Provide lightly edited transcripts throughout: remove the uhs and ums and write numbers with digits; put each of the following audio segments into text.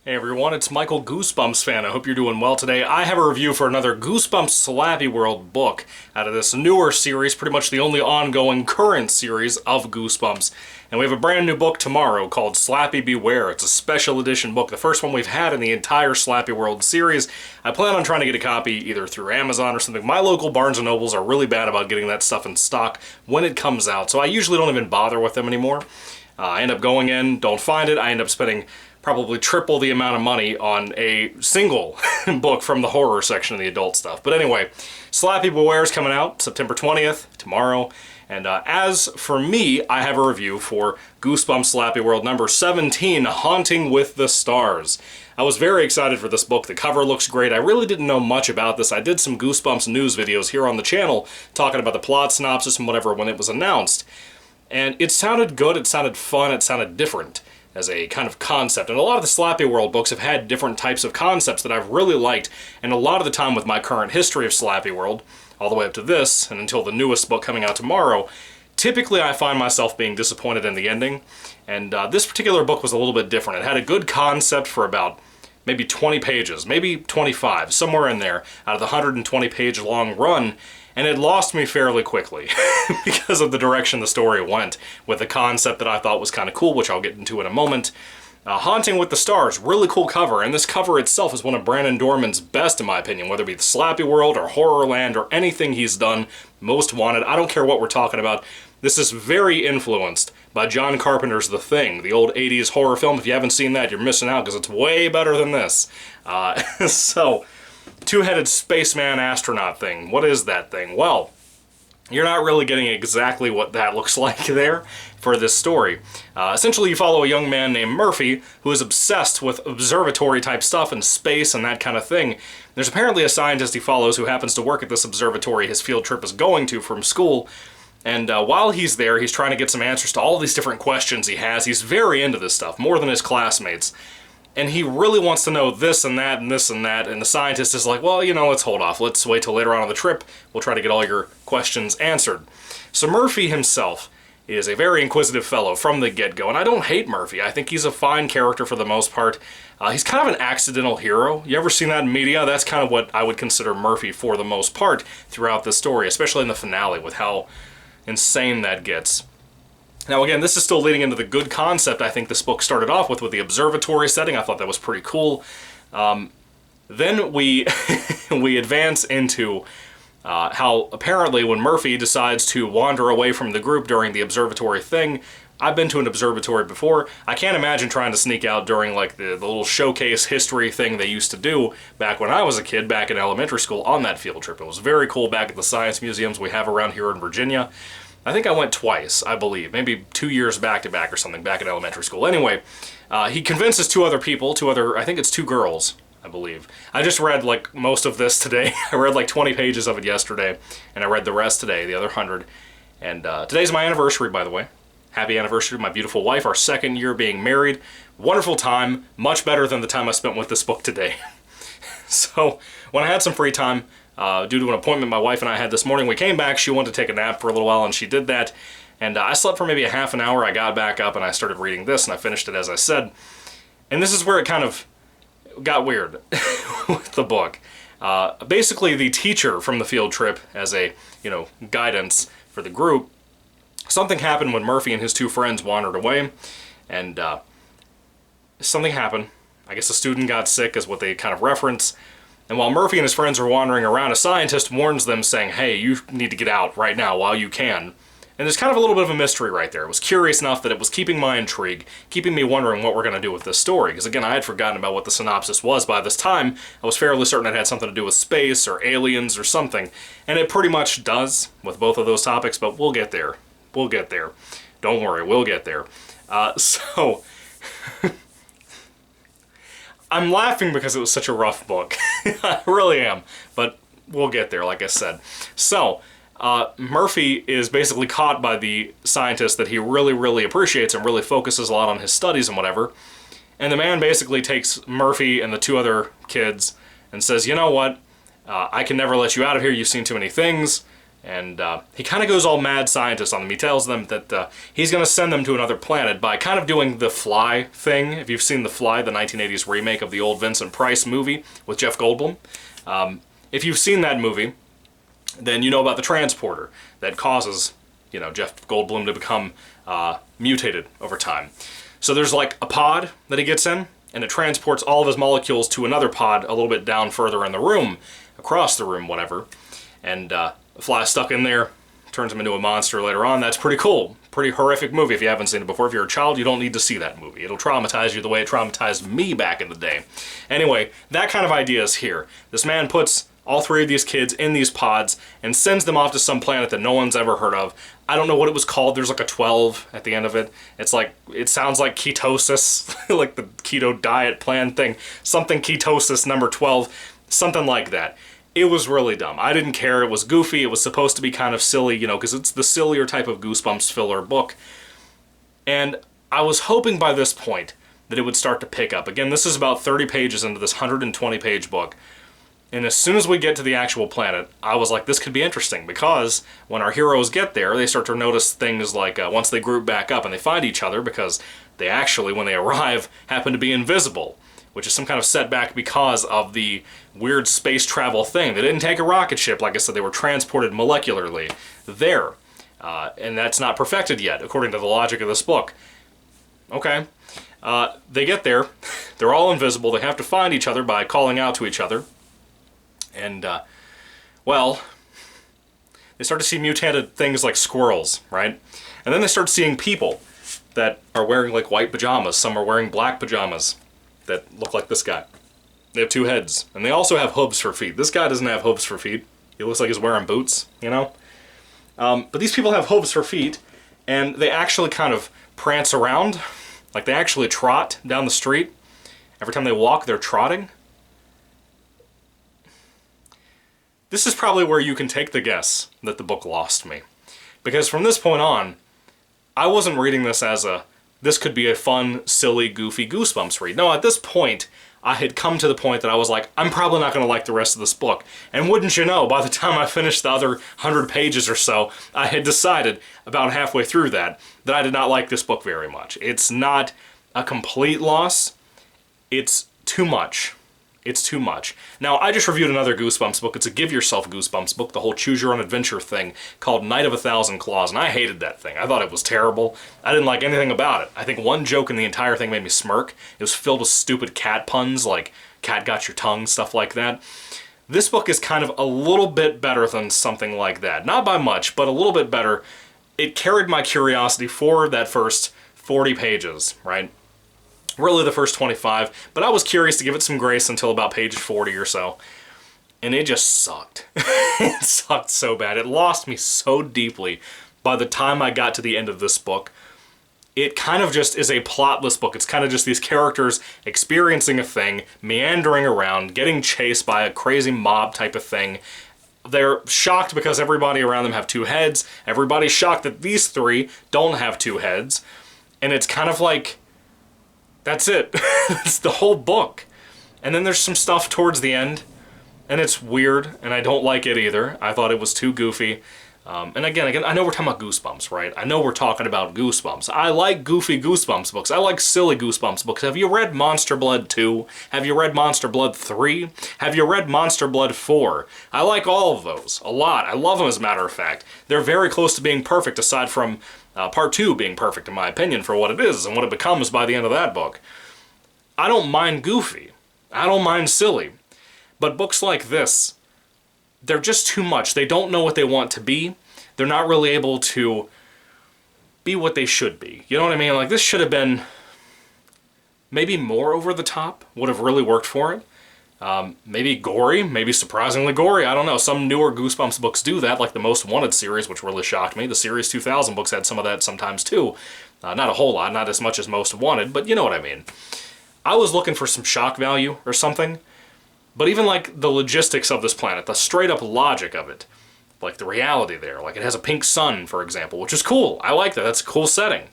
Hey everyone, it's Michael GoosebumpsFan. I hope you're doing well today. I have a review for another Goosebumps SlappyWorld book out of this newer series, pretty much the only ongoing current series of Goosebumps. And we have a brand new book tomorrow called Slappy Beware. It's a special edition book, the first one we've had in the entire SlappyWorld series. I plan on trying to get a copy either through Amazon or something. My local Barnes & Nobles are really bad about getting that stuff in stock when it comes out, so I usually don't even bother with them anymore. I end up going in, don't find it, I end up spending probably triple the amount of money on a single book from the horror section of the adult stuff. But anyway, Slappy Beware is coming out September 20th, tomorrow. And as for me, I have a review for Goosebumps SlappyWorld number 17, Haunting with the Stars. I was very excited for this book. The cover looks great. I really didn't know much about this. I did some Goosebumps news videos here on the channel talking about the plot synopsis and whatever when it was announced. And it sounded good, it sounded fun, it sounded different as a kind of concept. And a lot of the SlappyWorld books have had different types of concepts that I've really liked, and a lot of the time with my current history of SlappyWorld, all the way up to this, and until the newest book coming out tomorrow, typically I find myself being disappointed in the ending. And this particular book was a little bit different. It had a good concept for about maybe 20 pages, maybe 25, somewhere in there, out of the 120-page long run, and it lost me fairly quickly because of the direction the story went with a concept that I thought was kind of cool, which I'll get into in a moment. Haunting with the Stars, really cool cover, and this cover itself is one of Brandon Dorman's best in my opinion, whether it be the Slappyworld or Horrorland or anything he's done, Most Wanted, I don't care what we're talking about. This is very influenced by John Carpenter's The Thing, the old 80s horror film. If you haven't seen that, you're missing out because it's way better than this. So, two-headed spaceman astronaut thing. What is that thing? Well, you're not really getting exactly what that looks like there for this story. Essentially, you follow a young man named Murphy who is obsessed with observatory-type stuff and space and that kind of thing. There's apparently a scientist he follows who happens to work at this observatory his field trip is going to from school. And while he's there, he's trying to get some answers to all these different questions he has. He's very into this stuff, more than his classmates. And he really wants to know this and that and this and that, and the scientist is like, well, you know, let's hold off. Let's wait till later on the trip. We'll try to get all your questions answered. So Murphy himself is a very inquisitive fellow from the get-go, and I don't hate Murphy. I think he's a fine character for the most part. He's kind of an accidental hero. You ever seen that in media? That's kind of what I would consider Murphy for the most part throughout the story, especially in the finale with how insane that gets. Now again, this is still leading into the good concept I think this book started off with the observatory setting. I thought that was pretty cool. Then we we advance into how apparently when Murphy decides to wander away from the group during the observatory thing, I've been to an observatory before. I can't imagine trying to sneak out during like the little showcase history thing they used to do back when I was a kid, back in elementary school on that field trip. It was very cool back at the science museums we have around here in Virginia. I think I went twice, I believe, maybe 2 years back to back or something, back in elementary school. Anyway, he convinces two other people, I think it's two girls, I believe. I just read like most of this today. I read like 20 pages of it yesterday, and I read the rest today, the other 100. And today's my anniversary, by the way. Happy anniversary to my beautiful wife, our second year being married. Wonderful time, much better than the time I spent with this book today. So, when I had some free time, due to an appointment my wife and I had this morning, we came back. She wanted to take a nap for a little while, and she did that. And I slept for maybe a half an hour. I got back up, and I started reading this, and I finished it as I said. And this is where it kind of got weird with the book. Basically, the teacher from the field trip, as a, guidance for the group, something happened when Murphy and his two friends wandered away, and something happened. I guess a student got sick is what they kind of reference. And while Murphy and his friends are wandering around, a scientist warns them saying, hey, you need to get out right now while you can. And there's kind of a little bit of a mystery right there. It was curious enough that it was keeping my intrigue, keeping me wondering what we're going to do with this story. Because again, I had forgotten about what the synopsis was by this time. I was fairly certain it had something to do with space or aliens or something. And it pretty much does with both of those topics, but we'll get there. We'll get there. Don't worry, we'll get there. I'm laughing because it was such a rough book. I really am. But we'll get there, like I said. So, Murphy is basically caught by the scientist that he really, really appreciates and really focuses a lot on his studies and whatever. And the man basically takes Murphy and the two other kids and says, you know what? I can never let you out of here. You've seen too many things. And he kind of goes all mad scientist on them. He tells them that he's going to send them to another planet by kind of doing the Fly thing. If you've seen The Fly, the 1980s remake of the old Vincent Price movie with Jeff Goldblum. If you've seen that movie, then you know about the transporter that causes, you know, Jeff Goldblum to become mutated over time. So there's like a pod that he gets in, and it transports all of his molecules to another pod a little bit down further in the room, across the room, whatever. And Fly's stuck in there, turns him into a monster later on. That's pretty cool. Pretty horrific movie if you haven't seen it before. If you're a child, you don't need to see that movie. It'll traumatize you the way it traumatized me back in the day. Anyway, that kind of idea is here. This man puts all 3 of these kids in these pods and sends them off to some planet that no one's ever heard of. I don't know what it was called. There's like a 12 at the end of it. It's like, it sounds like ketosis, like the keto diet plan thing. Something ketosis number 12, something like that. It was really dumb. I didn't care. It was goofy. It was supposed to be kind of silly, you know, because it's the sillier type of Goosebumps filler book. And I was hoping by this point that it would start to pick up. Again, this is about 30 pages into this 120-page book. And as soon as we get to the actual planet, I was like, this could be interesting, because when our heroes get there, they start to notice things like once they group back up and they find each other, because they actually, when they arrive, happen to be invisible, which is some kind of setback because of the weird space travel thing. They didn't take a rocket ship, like I said, they were transported molecularly there. And that's not perfected yet, according to the logic of this book. Okay. They get there, they're all invisible, they have to find each other by calling out to each other. And, well, they start to see mutated things like squirrels, right? And then they start seeing people that are wearing like white pajamas. Some are wearing black pajamas that look like this guy. They have 2 heads. And they also have hooves for feet. This guy doesn't have hooves for feet. He looks like he's wearing boots, you know? But these people have hooves for feet, and they actually kind of prance around. Like they actually trot down the street. Every time they walk, they're trotting. This is probably where you can take the guess that the book lost me. Because from this point on, I wasn't reading this as this could be a fun, silly, goofy Goosebumps read. No, at this point, I had come to the point that I was like, I'm probably not going to like the rest of this book. And wouldn't you know, by the time I finished the other 100 pages or so, I had decided, about halfway through that I did not like this book very much. It's not a complete loss. It's too much. It's too much. Now, I just reviewed another Goosebumps book. It's a Give Yourself Goosebumps book, the whole Choose Your Own Adventure thing, called Night of a Thousand Claws, and I hated that thing. I thought it was terrible. I didn't like anything about it. I think one joke in the entire thing made me smirk. It was filled with stupid cat puns, like, cat got your tongue, stuff like that. This book is kind of a little bit better than something like that. Not by much, but a little bit better. It carried my curiosity for that first 40 pages, right? Really the first 25, but I was curious to give it some grace until about page 40 or so. And it just sucked. It sucked so bad. It lost me so deeply by the time I got to the end of this book. It kind of just is a plotless book. It's kind of just these characters experiencing a thing, meandering around, getting chased by a crazy mob type of thing. They're shocked because everybody around them have 2 heads. Everybody's shocked that these 3 don't have 2 heads. And it's kind of like, that's it. It's the whole book. And then there's some stuff towards the end, and it's weird, and I don't like it either. I thought it was too goofy. And again, I know we're talking about Goosebumps, right? I know we're talking about Goosebumps. I like goofy Goosebumps books. I like silly Goosebumps books. Have you read Monster Blood 2? Have you read Monster Blood 3? Have you read Monster Blood 4? I like all of those a lot. I love them, as a matter of fact. They're very close to being perfect, aside from Part 2 being perfect, in my opinion, for what it is and what it becomes by the end of that book. I don't mind goofy. I don't mind silly. But books like this, they're just too much. They don't know what they want to be. They're not really able to be what they should be. You know what I mean? Like, this should have been maybe more over the top. Would have really worked for it. Maybe gory, maybe surprisingly gory, I don't know. Some newer Goosebumps books do that, like the Most Wanted series, which really shocked me. The Series 2000 books had some of that sometimes too. Not a whole lot, not as much as Most Wanted, but you know what I mean. I was looking for some shock value or something, but even like the logistics of this planet, the straight up logic of it, like the reality there, like it has a pink sun, for example, which is cool. I like that, that's a cool setting.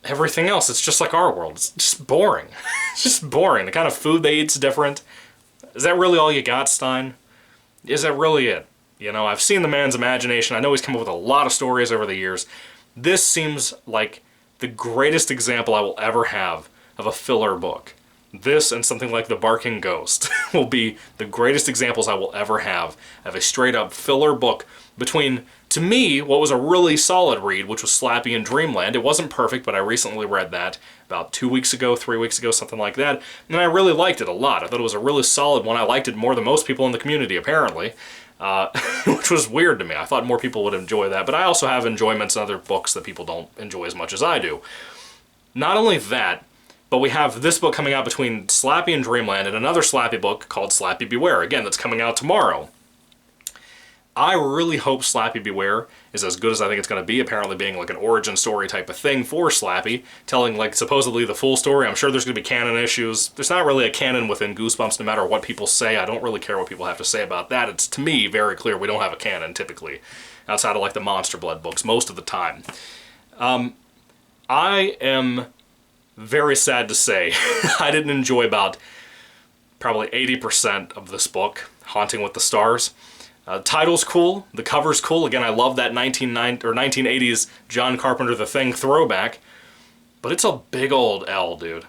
Everything else, it's just like our world. It's just boring. It's just boring. The kind of food they eat's different. Is that really all you got, Stein? Is that really it? You know, I've seen the man's imagination. I know he's come up with a lot of stories over the years. This seems like the greatest example I will ever have of a filler book. This and something like The Barking Ghost will be the greatest examples I will ever have of a straight-up filler book between, to me, what was a really solid read, which was Slappy and Dreamland. It wasn't perfect, but I recently read that about 2 weeks ago, 3 weeks ago, something like that, and I really liked it a lot. I thought it was a really solid one. I liked it more than most people in the community, apparently, which was weird to me. I thought more people would enjoy that, but I also have enjoyments in other books that people don't enjoy as much as I do. Not only that, but we have this book coming out between Slappy and Dreamland and another Slappy book called Slappy Beware, again, that's coming out tomorrow. I really hope Slappy Beware is as good as I think it's going to be, apparently being like an origin story type of thing for Slappy, telling like supposedly the full story. I'm sure there's going to be canon issues. There's not really a canon within Goosebumps no matter what people say. I don't really care what people have to say about that. It's, to me, very clear we don't have a canon typically, outside of like the Monster Blood books most of the time. I am very sad to say I didn't enjoy about probably 80% of this book, Haunting with the Stars. The title's cool, the cover's cool. Again, I love that 1980s John Carpenter The Thing throwback, but it's a big old L, dude.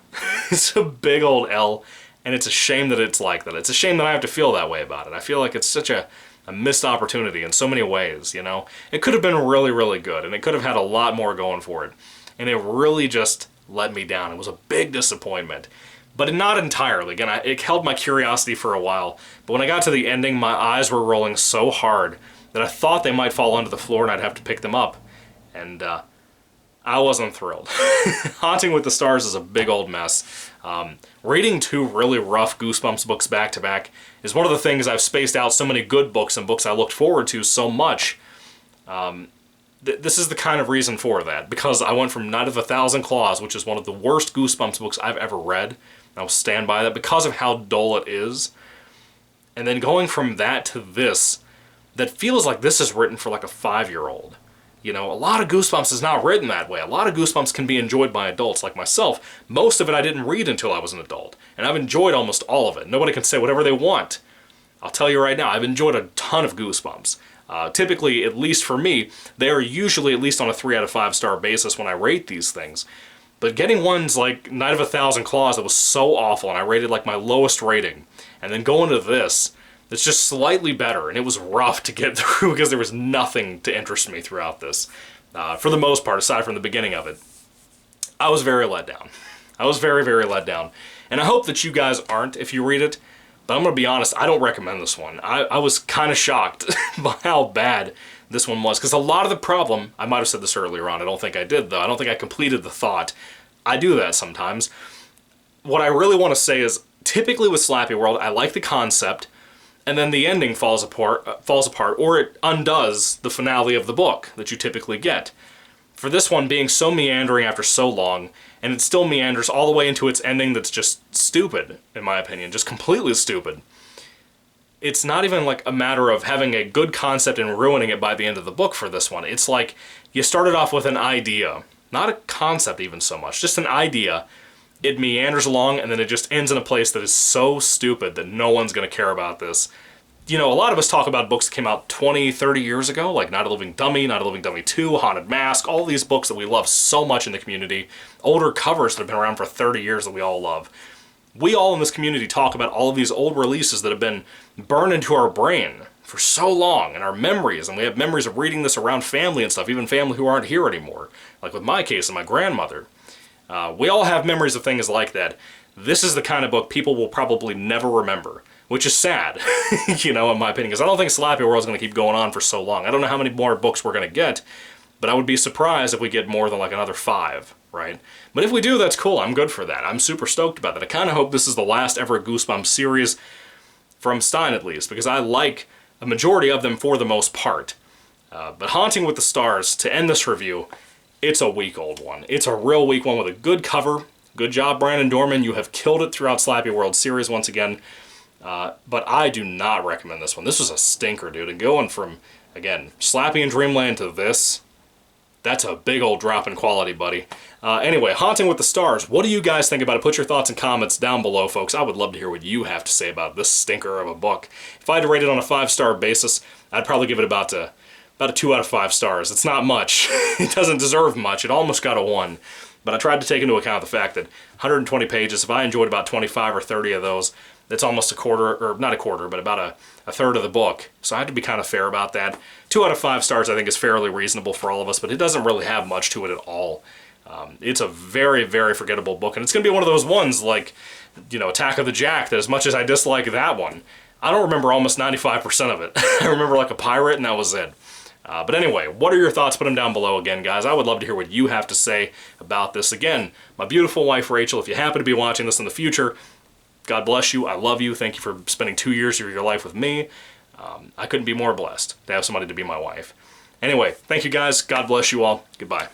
It's a big old L, and it's a shame that it's like that. It's a shame that I have to feel that way about it. I feel like it's such a missed opportunity in so many ways, you know? It could have been really, really good, and it could have had a lot more going for it, and it really just let me down. It was a big disappointment. But not entirely. Again, it held my curiosity for a while, but when I got to the ending, my eyes were rolling so hard that I thought they might fall onto the floor and I'd have to pick them up. And I wasn't thrilled. Haunting with the Stars is a big old mess. Reading two really rough Goosebumps books back-to-back is one of the things I've spaced out so many good books and books I looked forward to so much. This is the kind of reason for that, because I went from Night of a Thousand Claws, which is one of the worst Goosebumps books I've ever read, and I'll stand by that because of how dull it is, and then going from that to this, that feels like this is written for like a 5-year-old. You know, a lot of Goosebumps is not written that way. A lot of Goosebumps can be enjoyed by adults like myself. Most of it I didn't read until I was an adult, and I've enjoyed almost all of it. Nobody can say whatever they want. I'll tell you right now, I've enjoyed a ton of Goosebumps. Typically, at least for me, they are usually at least on a 3 out of 5 star basis when I rate these things. But getting ones like Night of a Thousand Claws that was so awful, and I rated like my lowest rating, and then going to this, that's just slightly better, and it was rough to get through because there was nothing to interest me throughout this. For the most part, aside from the beginning of it, I was very let down. I was very, very let down. And I hope that you guys aren't if you read it. But I'm going to be honest, I don't recommend this one. I was kind of shocked by how bad this one was. Because a lot of the problem, I might have said this earlier on, I don't think I did though. I don't think I completed the thought. I do that sometimes. What I really want to say is, typically with SlappyWorld, I like the concept, and then the ending falls apart, or it undoes the finale of the book that you typically get. For this one being so meandering after so long, and it still meanders all the way into its ending that's just stupid, in my opinion, just completely stupid. It's not even like a matter of having a good concept and ruining it by the end of the book for this one. It's like you started off with an idea, not a concept even so much, just an idea. It meanders along and then it just ends in a place that is so stupid that no one's going to care about this. You know, a lot of us talk about books that came out 20, 30 years ago, like Night of the Living Dummy, Night of the Living Dummy 2, Haunted Mask, all these books that we love so much in the community, older covers that have been around for 30 years that we all love. We all in this community talk about all of these old releases that have been burned into our brain for so long, and our memories, and we have memories of reading this around family and stuff, even family who aren't here anymore, like with my case and my grandmother. We all have memories of things like that. This is the kind of book people will probably never remember. Which is sad, you know, in my opinion, because I don't think SlappyWorld is going to keep going on for so long. I don't know how many more books we're going to get, but I would be surprised if we get more than like another 5, right? But if we do, that's cool. I'm good for that. I'm super stoked about that. I kind of hope this is the last ever Goosebumps series, from Stein at least, because I like a majority of them for the most part. But Haunting with the Stars, to end this review, it's a week-old one. It's a real weak one with a good cover. Good job, Brandon Dorman. You have killed it throughout SlappyWorld series once again. But I do not recommend this one. This was a stinker, dude. And going from, again, Slappy and Dreamland to this, That's a big old drop in quality, buddy. Anyway, Haunting with the Stars. What do you guys think about it? Put your thoughts and comments down below, folks. I would love to hear what you have to say about this stinker of a book. If I had to rate it on a 5-star basis, I'd probably give it about a 2 out of 5 stars. It's not much. It doesn't deserve much. It almost got a 1. But I tried to take into account the fact that 120 pages, if I enjoyed about 25 or 30 of those, that's almost a quarter, or not a quarter, but about a third of the book. So I had to be kind of fair about that. 2 out of 5 stars I think is fairly reasonable for all of us, but it doesn't really have much to it at all. It's a very, very forgettable book, and it's going to be one of those ones like, you know, Attack of the Jack, that as much as I dislike that one, I don't remember almost 95% of it. I remember like a pirate, and that was it. But anyway, what are your thoughts? Put them down below again, guys. I would love to hear what you have to say about this. Again, my beautiful wife, Rachel, if you happen to be watching this in the future, God bless you. I love you. Thank you for spending 2 years of your life with me. I couldn't be more blessed to have somebody to be my wife. Anyway, thank you, guys. God bless you all. Goodbye.